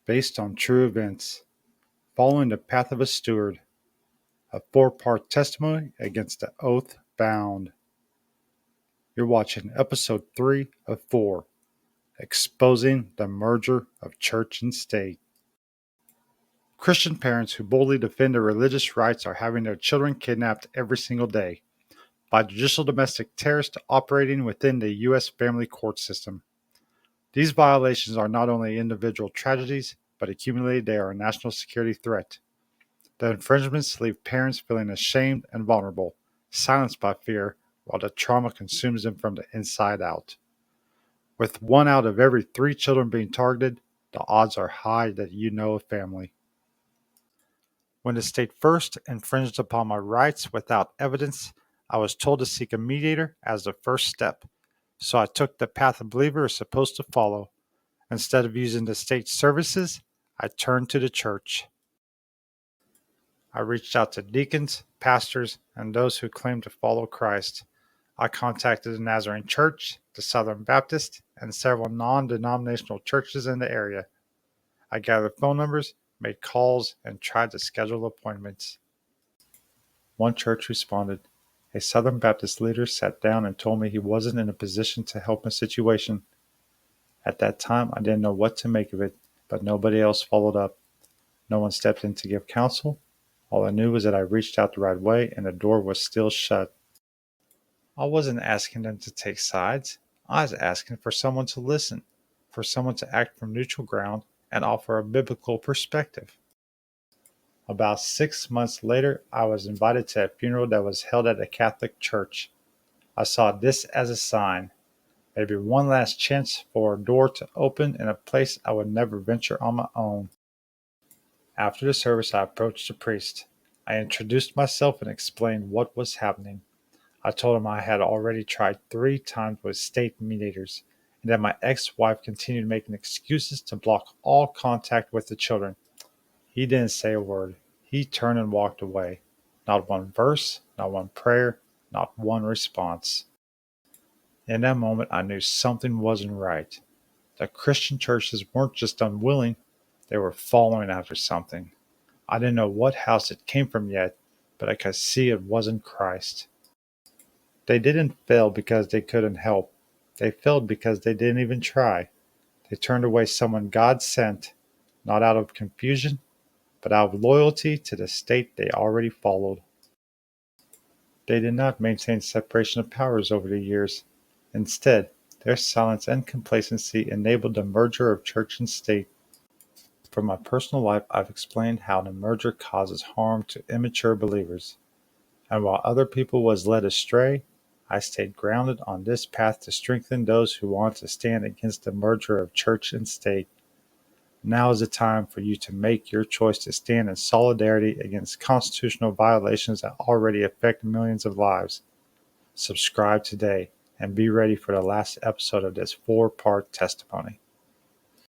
based on true events, following the Path of a Steward, a 4-part testimony against the oath bound. You're watching episode 3 of 4, exposing the merger of church and state. Christian parents who boldly defend their religious rights are having their children kidnapped every single day by judicial domestic terrorists operating within the U.S. family court system. These violations are not only individual tragedies, but accumulated they are a national security threat. The infringements leave parents feeling ashamed and vulnerable, silenced by fear, while the trauma consumes them from the inside out. With 1 out of every 3 children being targeted, the odds are high that you know a family. When the state first infringed upon my rights without evidence, I was told to seek a mediator as the first step. So I took the path a believer is supposed to follow. Instead of using the state services, I turned to the church. I reached out to deacons, pastors, and those who claimed to follow Christ. I contacted the Nazarene Church, the Southern Baptist, and several non-denominational churches in the area. I gathered phone numbers, made calls, and tried to schedule appointments. One church responded. A Southern Baptist leader sat down and told me he wasn't in a position to help my situation. At that time, I didn't know what to make of it, but nobody else followed up. No one stepped in to give counsel. All I knew was that I reached out the right way and the door was still shut. I wasn't asking them to take sides. I was asking for someone to listen, for someone to act from neutral ground and offer a biblical perspective. About 6 months later, I was invited to a funeral that was held at a Catholic church. I saw this as a sign, maybe one last chance for a door to open in a place I would never venture on my own. After the service, I approached the priest. I introduced myself and explained what was happening. I told him I had already tried 3 times with state mediators, and that my ex-wife continued making excuses to block all contact with the children. He didn't say a word. He turned and walked away. Not one verse, not one prayer, not one response. In that moment, I knew something wasn't right. The Christian churches weren't just unwilling, they were following after something. I didn't know what house it came from yet, but I could see it wasn't Christ. They didn't fail because they couldn't help. They failed because they didn't even try. They turned away someone God sent, not out of confusion, but out of loyalty to the state they already followed. They did not maintain separation of powers over the years. Instead, their silence and complacency enabled the merger of church and state. From my personal life, I've explained how the merger causes harm to immature believers. And while other people was led astray, I stayed grounded on this path to strengthen those who want to stand against the merger of church and state. Now is the time for you to make your choice to stand in solidarity against constitutional violations that already affect millions of lives. Subscribe today and be ready for the last episode of this 4-part testimony.